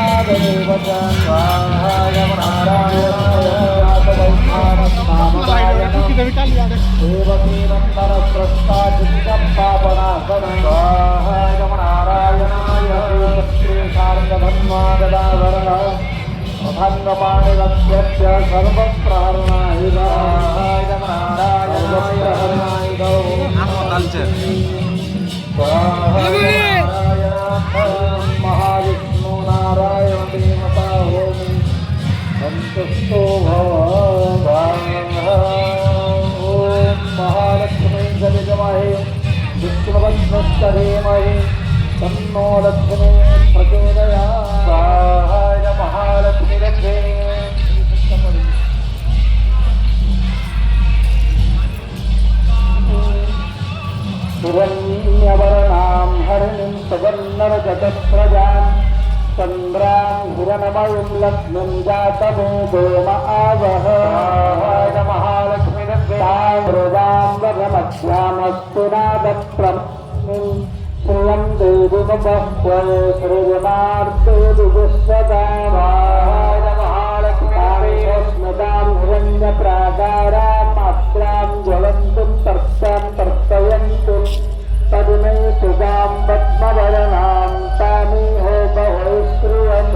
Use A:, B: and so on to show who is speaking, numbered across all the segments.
A: ब्रह्मदेव च स्वाहा नारायणाय देवकी नंदन प्रस्ताचितं पापनाशनं स्वाहा नारायणाय श्रीशार्दधन्वागदाधरण अभङ्गपाणिरत्यस्य सर्वप्रहरणाय नारायणाय महाविष्णु नारायण देवता होमि संतुष्टो भव ओम महालक्ष्मी जगमहे विष्णुवत्सधीमहि तन्नो लक्ष्मी प्रचोदयात् स्वाहाय महालक्ष्मी लक्ष्मी हिरण्यवर्णां हरिणीं सुवर्णरजतप्रजां चन्द्रां हिरणमयीं लक्ष्मीं जातवेदो आवह महालक्ष्मी तां वरमध्यामस्तु नादप्रमिं श्रियं देवीमुपह्वये श्रीजनार्ते विश्वदां महालक्ष्मी स्मृतां हिरण्यप्राकारां मात्रां ज्वलन्तुं तर्तां तर्पयन्तु तदिमे सुगां पद्मवर्णां तामिहो बहै श्रियं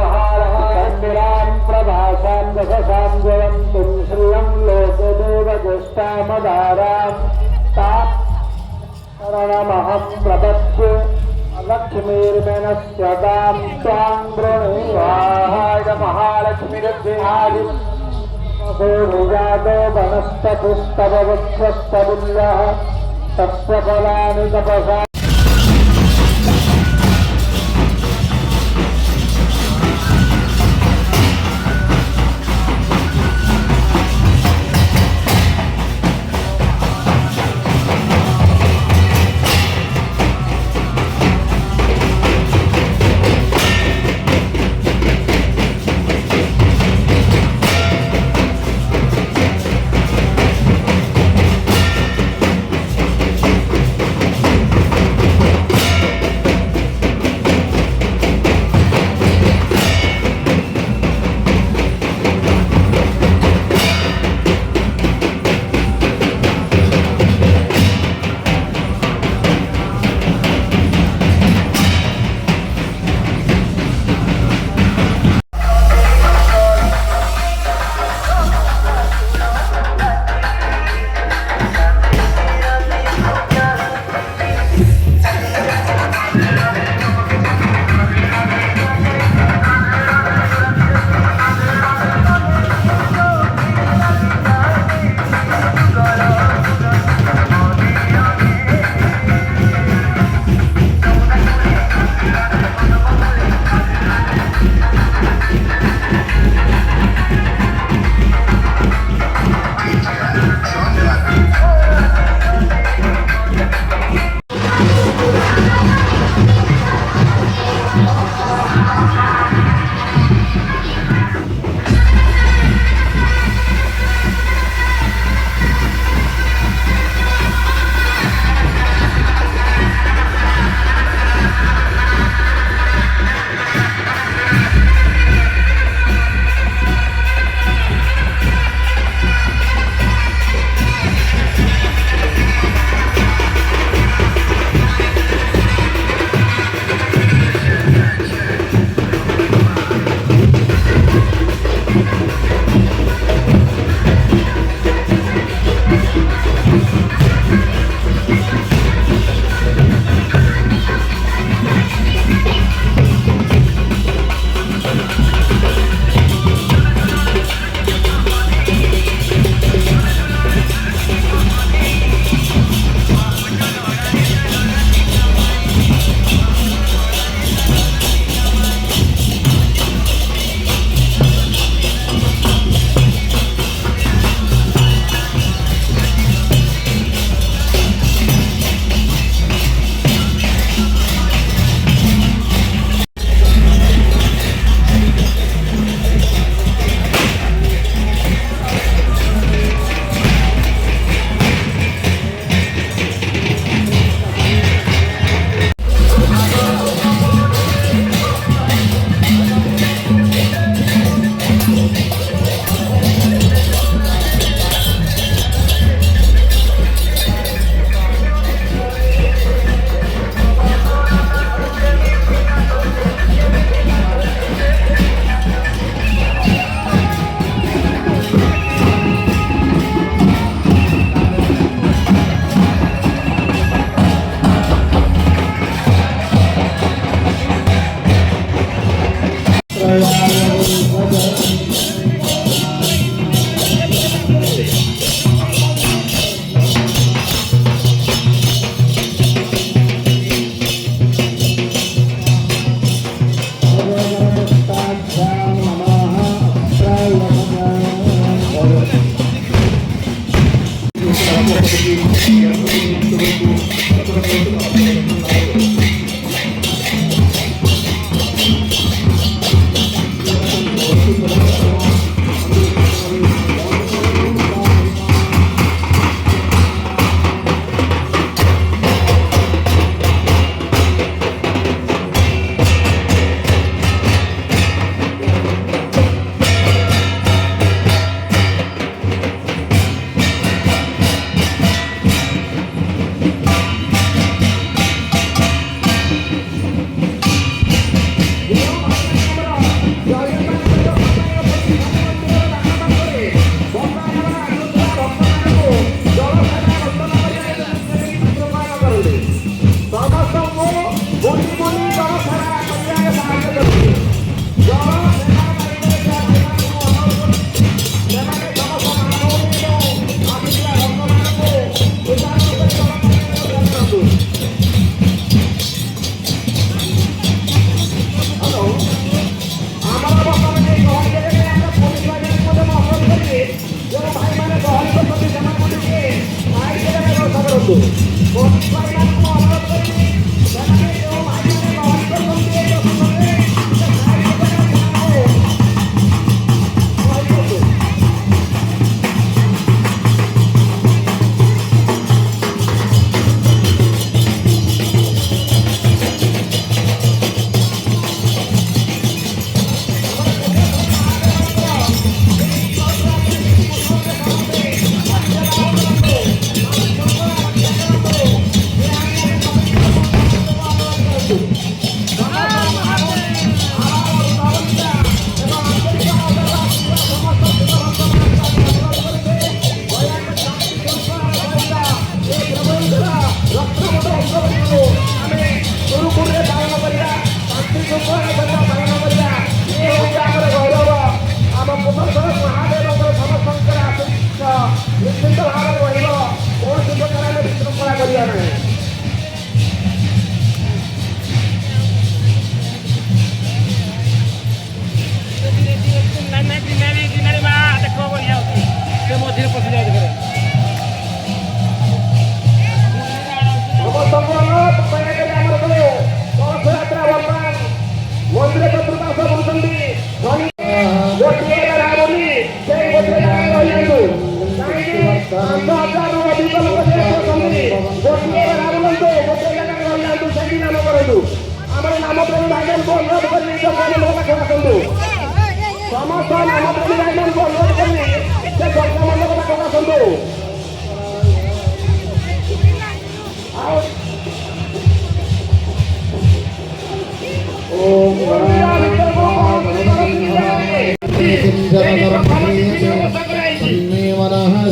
A: महालक्ष्मीरां प्रभासां दशसां ज्वलन्तुं श्रियं लोकदेवज्येष्ठामदारां तारणमहं प्रपद्ये लक्ष्मीर्मेनस्य गां त्वां वृणे स्वाहाय महालक्ष्मीर्विहारि निजातो वनस्पतिस्तव वृक्षस्तबुल्यः तस्य फलानि तपसा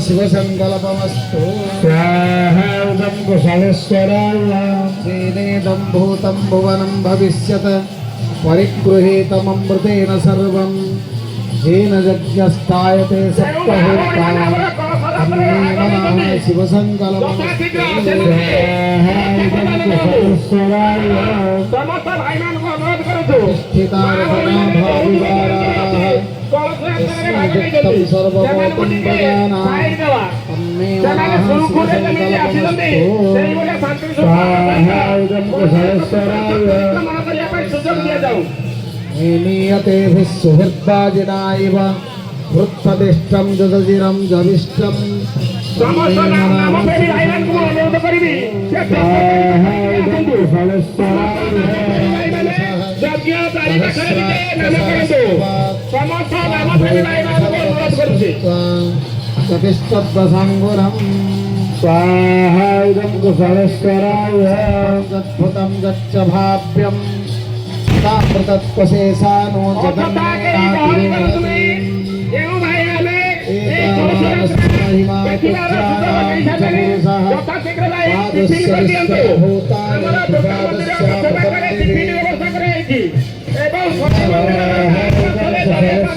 B: शिवसङ्कल्पमस्तु स्वाहादं कुशलेश्वराय श्रीनेदं भूतं भुवनं भविष्यत् परिगृहीतममृतेन सर्वं येन यज्ञस्थायते सप्तहोत्रा अन्ये मनः शिवसङ्कल्पमस्तु स्वाहादं कुशलेश्वराय स्थितार्थना भाविवाराः यस्मिन् सर्वभूतं भजाना अन्मे मनः शिवसङ्कल्पमस्तु स्वाहादं कुशलेश्वराय नियतेभिः सुहृद्वाजिना इव हृत्प्रतिष्ठं जदजिरं जविष्ठं स्वाहादं कुशलेश्वराय अद्भुतं गच्छ भाव्यं तामृतत्वशेषानो जगन्नाथ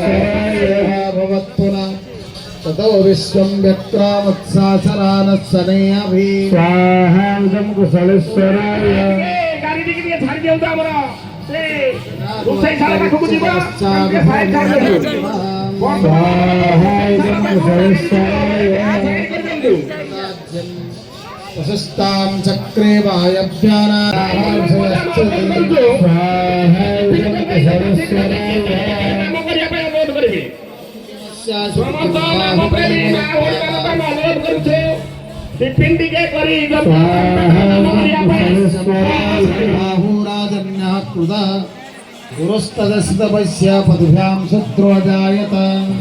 B: कुशलेश्वराय भवत्पुनः ततो विश्वं व्यक्रामत्सासरानस्सनेऽभि स्वाहा इदं कुशलेश्वराय
A: गाड़ी दिखी दिए झाड़ी दियो हमरा से दूसरे साल पाखକୁ ଯିବ ଟିକେ ସାଇଡ ଛାଡି ଦିଅ
B: स्वाहा इदं कुशलेश्वराय वसिष्ठां चक्रे वायव्यानाराजयश्च स्वाहा इदं कुशलेश्वराय
A: କାମ କରିବା ପାଇଁ ଅନୁରୋଧ କରିବି ସମସ୍ତ ନାମ ପ୍ରେମୀ ମା ଭଗବାନଙ୍କ ଅନୁରୋଧ କରୁଛେ ଟିଫିନ ଟିକେ କରି କାମ କରିବା ପାଇଁ
B: बाहुराजन्यः कृतः पुरस्तदस्तपस्य पदभ्यां शत्रुवजायत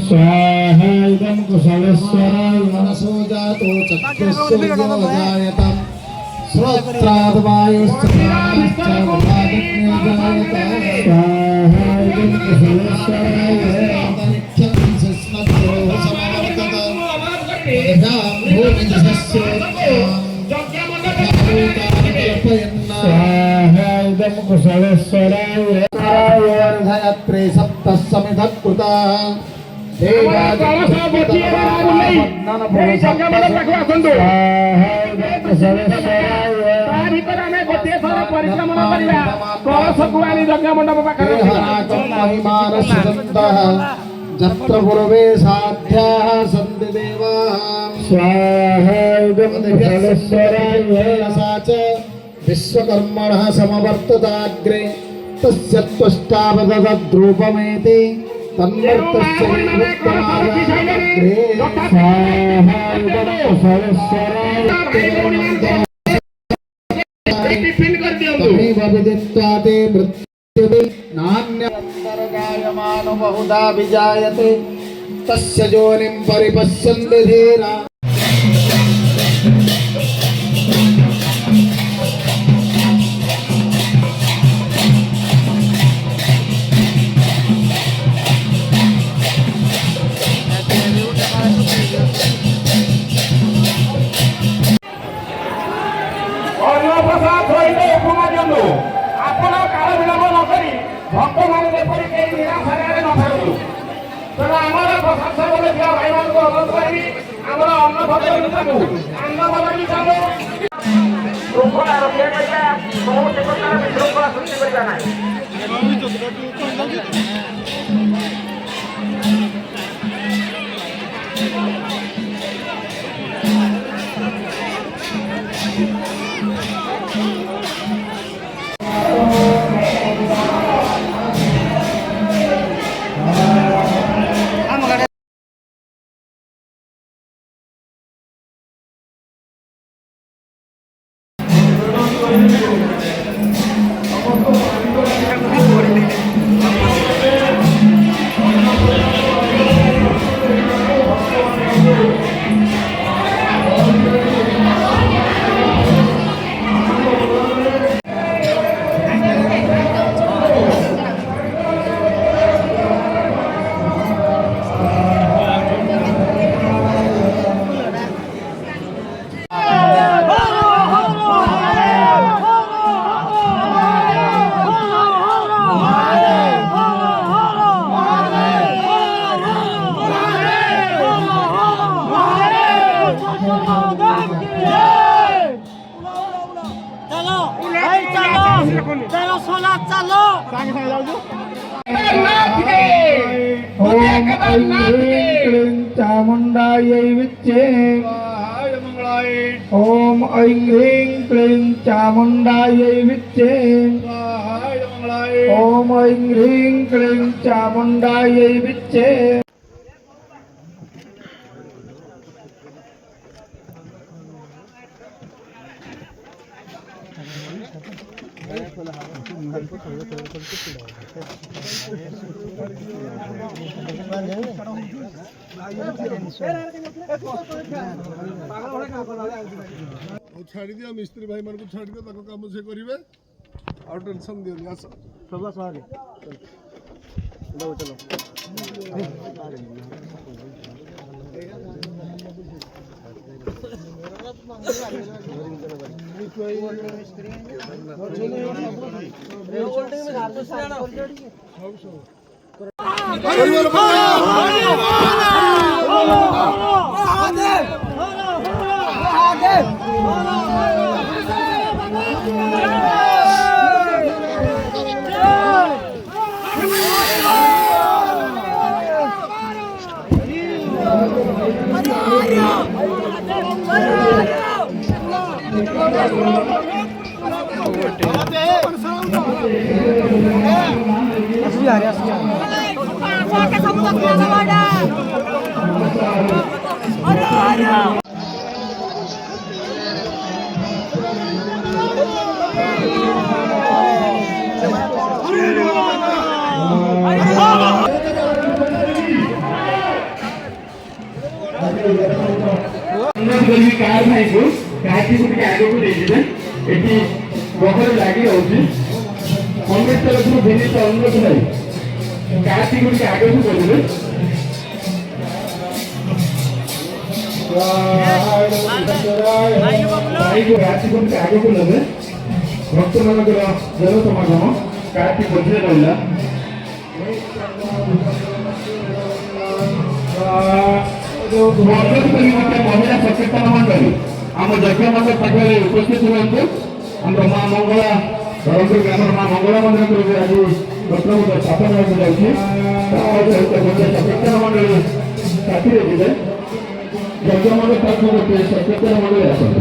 B: स्वाहा इदं कुशलेश्वराय मनसो जातो चक्षुस्सूर्योजायत श्रोत्राद्वायुश्च प्राणश्च विभागज्ञोजायत स्वाहा इदं कुशलेश्वराय अन्तरिक्षं स्नग्धोः समावर्तत पदभ्यां स्वाहा इदं कुशलेश्वराय अर्धयत्रे सप्तः समिधः कृताः जत्र पूर्वे साध्याः सन्ति देवाः स्वाहा इदं कुशलेश्वराय सा च विश्वकर्मणः समवर्तताग्रे तस्य त्वष्टावदद्रूपमेति तन्मर्तस्य विमुक्तमादाग्रे स्वाहा इदं कुशलेश्वराय तमेव विदित्वा ते मृत्युवि नान्यन्तर्गायमानो बहुधा विजायते तस्य योनिं परिपश्यन्ति धीरा
A: ଅନ୍ନପ୍ରସାଦ ରହିଲେ ଉପମା ଦିଅନ୍ତୁ ଆପଣ କାଳ ବିଳମ୍ବ ନ କରି ଭକ୍ତମାନେ ଯେପରି କେହି ନିରାଶାରେ ନ ଫେରନ୍ତୁ ତେଣୁ ଆମର ପ୍ରଶାସନ ଥିବା ଭାଇମାନଙ୍କୁ ଅନୁରୋଧ କରିବି ଆମର ଅନ୍ନ ଭଦ୍ରକୁ ଅନ୍ନ ବଦଳିଥାନ୍ତୁ ଶୃଙ୍ଖଳା ରକ୍ଷା କରିବା କୌଣସି ପ୍ରକାର ବିଶୃଙ୍ଖଳା ସୃଷ୍ଟି କରିବା ନାହିଁ
B: ओम ऐं ह्रीं क्लीं चामुण्डायै विच्चे ओम ऐं ह्रीं क्लीं चामुण्डायै विच्चे ओम ऐं ह्रीं क्लीं चामुण्डायै विच्चे
C: छाड़ी दिया मिस्त्री भाई मन को छाड़ी दिया ताको काम से करिवे और टेंशन दियो आस सबला सारे चलो चलो
A: कार भाई को कार की आगे को देखिए এটি গহরে লাগি রয়েছে কংগ্রেস তরফରୁ বিনীত অনুরোধ নাই কার্টি গুড়ি আগে করবে কার্টি গুড়ি আগে করবে ভক্ত মানকর জল সমাগম কার্টি পଛରେ ରହିଲା মহিলা সচেতন মন্ডলী ଆମ ଯଜ୍ଞ ମଣ୍ଡପ ପାଖରେ ଉପସ୍ଥିତ ହୁଅନ୍ତୁ ଆମର ମା ମଙ୍ଗଳା ବ୍ରହ୍ମପୁର ଗ୍ରାମର ମା ମଙ୍ଗଳା ମନ୍ଦିରକୁ ଆଜି ରତ୍ନମୁଦ୍ରା ସ୍ଥାପନ ହେବାକୁ ଯାଉଛି ସଚେତନ ମଣ୍ଡଳୀ ସାଥିରେ ଯିବେ ଯଜ୍ଞ ମଣ୍ଡପ ପାଖକୁ ଗୋଟିଏ ସଚେତନ ମଣ୍ଡଳୀ ଆସନ୍ତୁ